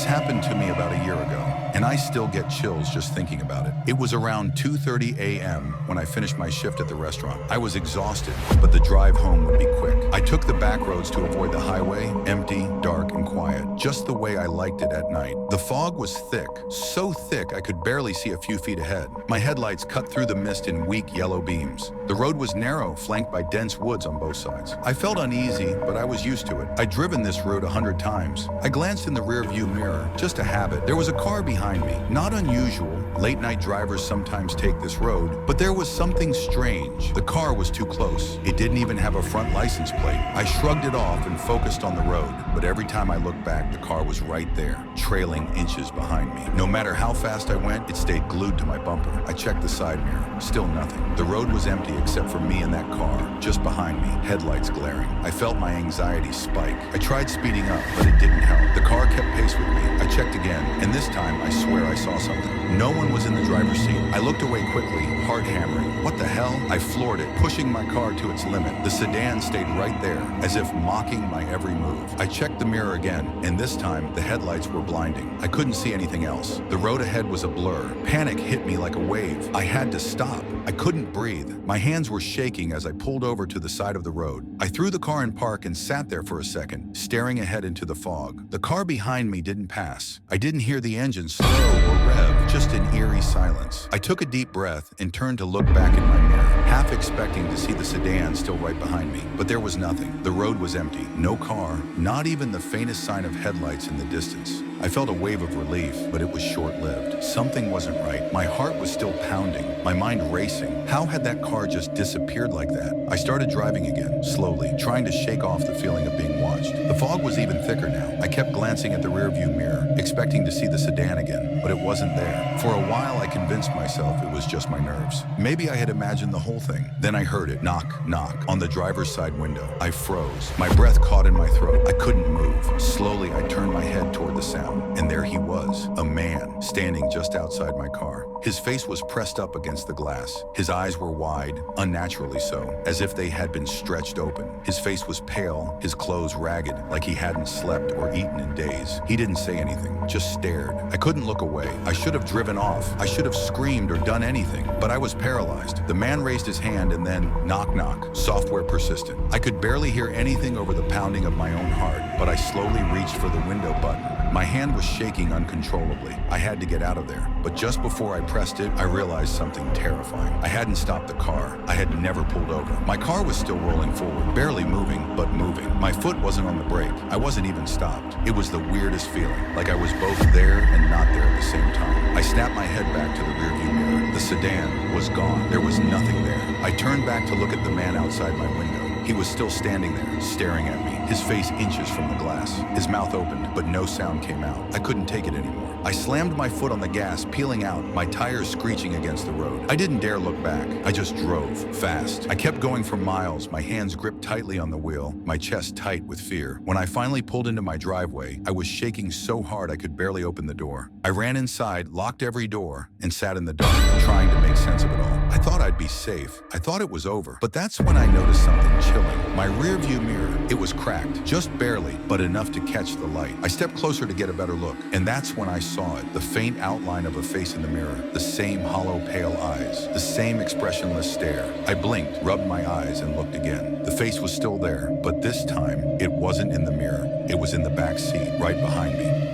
This happened to me about a year ago, and I still get chills just thinking about it. It was around 2:30 a.m. when I finished my shift at the restaurant. I was exhausted, but the drive home would be quick. I took the back roads to avoid the highway, empty, dark, and quiet, just the way I liked it at night. The fog was thick, so thick I could barely see a few feet ahead. My headlights cut through the mist in weak yellow beams. The road was narrow, flanked by dense woods on both sides. I felt uneasy, but I was used to it. I'd driven this route 100 times. I glanced in the rearview mirror, just a habit. There was a car behind me. Not unusual. Late-night drivers sometimes take this road, but there was something strange. The car was too close. It didn't even have a front license plate. I shrugged it off and focused on the road, but every time I looked back, the car was right there, trailing inches behind me. No matter how fast I went, it stayed glued to my bumper. I checked the side mirror. Still nothing. The road was empty except for me and that car, just behind me, headlights glaring. I felt my anxiety spike. I tried speeding up, but it didn't help. The car kept pace with me. I checked again, and this time I swear I saw something. No one was in the driver's seat. I looked away quickly, heart hammering. What the hell? I floored it, pushing my car to its limit. The sedan stayed right there, as if mocking my every move. I checked the mirror again, and this time the headlights were blinding. I couldn't see anything else. The road ahead was a blur. Panic hit me like a wave. I had to stop. I couldn't breathe. My hands were shaking as I pulled over to the side of the road. I threw the car in park and sat there for a second, staring ahead into the fog. The car behind me didn't pass. I didn't hear the engine slow or rev, just an eerie silence. I took a deep breath and turned to look back in my mirror, half expecting to see the sedan still right behind me. But there was nothing. The road was empty. No car, not even the faintest sign of headlights in the distance. I felt a wave of relief, but it was short-lived. Something wasn't right. My heart was still pounding, my mind racing. How had that car just disappeared like that? I started driving again, slowly, trying to shake off the feeling of being watched. The fog was even thicker now. I kept glancing at the rearview mirror, expecting to see the sedan again, but it wasn't there. For a while, I convinced myself it was just my nerves. Maybe I had imagined the whole thing. Then I heard it, knock, knock, on the driver's side window. I froze. My breath caught in my throat. I couldn't move. Slowly, I turned my head toward the sound. And there he was, a man, standing just outside my car. His face was pressed up against the glass. His eyes were wide, unnaturally so, as if they had been stretched open. His face was pale, his clothes ragged, like he hadn't slept or eaten in days. He didn't say anything, just stared. I couldn't look away. I should have driven off. I should have screamed or done anything, but I was paralyzed. The man raised his hand and then, knock, knock, software persistent. I could barely hear anything over the pounding of my own heart, but I slowly reached for the window button. My hand was shaking uncontrollably. I had to get out of there. But just before I pressed it, I realized something terrifying. I hadn't stopped the car. I had never pulled over. My car was still rolling forward, barely moving, but moving. My foot wasn't on the brake. I wasn't even stopped. It was the weirdest feeling, like I was both there and not there at the same time. I snapped my head back to the rearview mirror. The sedan was gone. There was nothing there. I turned back to look at the man outside my window. He was still standing there, staring at me, his face inches from the glass. His mouth opened, but no sound came out. I couldn't take it anymore. I slammed my foot on the gas, peeling out, my tires screeching against the road. I didn't dare look back. I just drove, fast. I kept going for miles, my hands gripped tightly on the wheel, my chest tight with fear. When I finally pulled into my driveway, I was shaking so hard I could barely open the door. I ran inside, locked every door, and sat in the dark, trying to make sense of it all. I thought I'd be safe. I thought it was over. But that's when I noticed something chilling. My rearview mirror, it was cracked, just barely, but enough to catch the light. I stepped closer to get a better look, and that's when I saw it, the faint outline of a face in the mirror, the same hollow, pale eyes, the same expressionless stare. I blinked, rubbed my eyes, and looked again. The face was still there, but this time, it wasn't in the mirror. It was in the back seat, right behind me.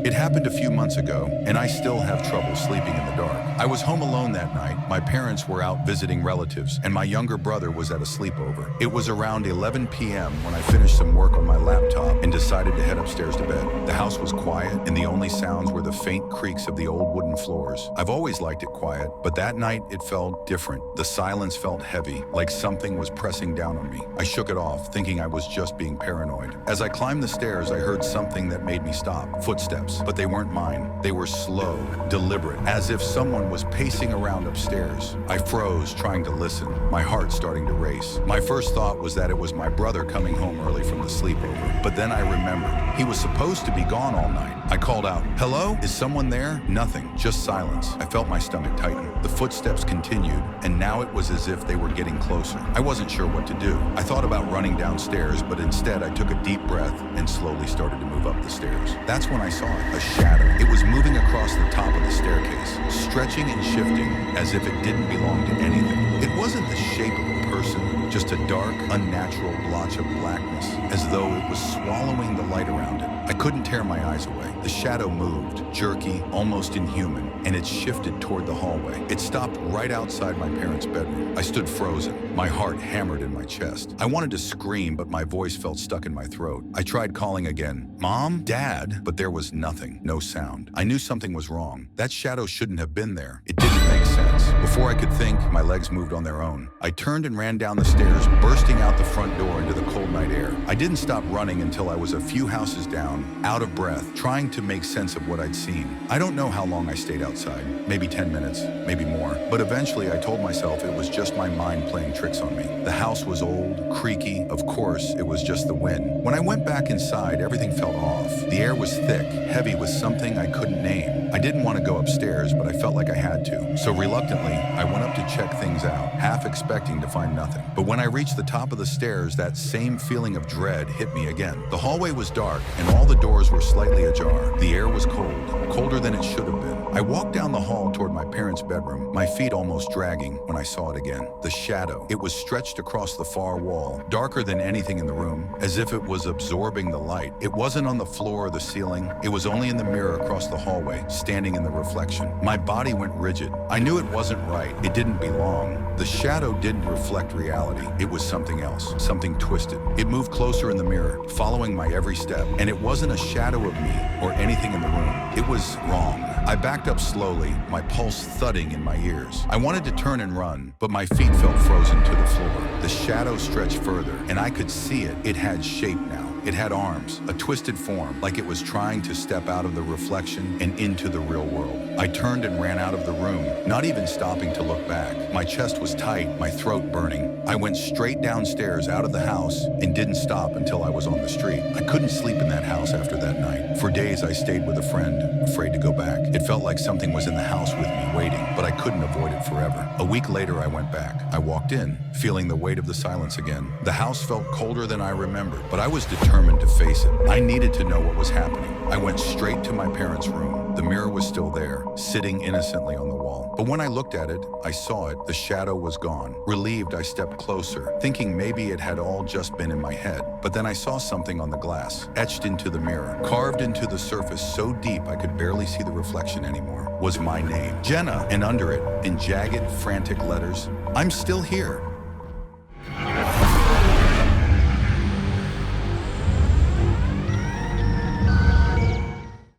It happened a few months ago, and I still have trouble sleeping in the dark. I was home alone that night. My parents were out visiting relatives, and my younger brother was at a sleepover. It was around 11 p.m. when I finished some work on my laptop and decided to head upstairs to bed. The house was quiet, and the only sounds were the faint creaks of the old wooden floors. I've always liked it quiet, but that night it felt different. The silence felt heavy, like something was pressing down on me. I shook it off, thinking I was just being paranoid. As I climbed the stairs, I heard something that made me stop. Footsteps. But they weren't mine. They were slow, deliberate, as if someone was pacing around upstairs. I froze, trying to listen, my heart starting to race. My first thought was that it was my brother coming home early from the sleepover. But then I remembered, he was supposed to be gone all night. I called out, "Hello? Is someone there?" Nothing, just silence. I felt my stomach tighten. The footsteps continued, and now it was as if they were getting closer. I wasn't sure what to do. I thought about running downstairs, but instead I took a deep breath and slowly started to move up the stairs. That's when I saw it, a shadow. It was moving across the top of the staircase, stretching and shifting as if it didn't belong to anything. It wasn't the shape of a person, just a dark, unnatural blotch of blackness, as though it was swallowing the light around it. I couldn't tear my eyes away. The shadow moved, jerky, almost inhuman, and it shifted toward the hallway. It stopped right outside my parents' bedroom. I stood frozen, my heart hammered in my chest. I wanted to scream, but my voice felt stuck in my throat. I tried calling again, "Mom? Dad?" But there was nothing, no sound. I knew something was wrong. That shadow shouldn't have been there. It didn't make sense. Before I could think, my legs moved on their own. I turned and ran down the stairs, bursting out the front door into the cold night air. I didn't stop running until I was a few houses down, out of breath, trying to make sense of what I'd seen. I don't know how long I stayed outside, maybe 10 minutes, maybe more. But eventually I told myself it was just my mind playing tricks on me. The house was old, creaky, of course it was just the wind. When I went back inside, everything felt off. The air was thick, heavy with something I couldn't name. I didn't want to go upstairs, but I felt like I had to. So reluctantly, I went up to check things out, half expecting to find nothing. But when I reached the top of the stairs, that same feeling of dread hit me again. The hallway was dark, and all the doors were slightly ajar. The air was cold, colder than it should have been. I walked down the hall toward my parents' bedroom, my feet almost dragging when I saw it again. The shadow. It was stretched across the far wall, darker than anything in the room, as if it was absorbing the light. It wasn't on the floor or the ceiling. It was only in the mirror across the hallway, standing in the reflection. My body went rigid. I knew it wasn't right. It didn't belong. The shadow didn't reflect reality. It was something else, something twisted. It moved closer in the mirror, following my every step, and it wasn't a shadow of me or anything in the room. It was wrong. I backed up slowly, my pulse thudding in my ears. I wanted to turn and run, but my feet felt frozen to the floor. The shadow stretched further, and I could see it. It had shape now. It had arms, a twisted form, like it was trying to step out of the reflection and into the real world. I turned and ran out of the room, not even stopping to look back. My chest was tight, my throat burning. I went straight downstairs out of the house and didn't stop until I was on the street. I couldn't sleep in that house after that night. For days I stayed with a friend, afraid to go back. It felt like something was in the house with me, waiting, but I couldn't avoid it forever. A week later I went back. I walked in, feeling the weight of the silence again. The house felt colder than I remembered, but I was determined to face it. I needed to know what was happening. I went straight to my parents' room. The mirror was still there, sitting innocently on the wall. But when I looked at it, I saw it. The shadow was gone. Relieved, I stepped closer, thinking maybe it had all just been in my head. But then I saw something on the glass, etched into the mirror, carved into the surface so deep I could barely see the reflection anymore, was my name, Jenna, and under it, in jagged, frantic letters, "I'm still here."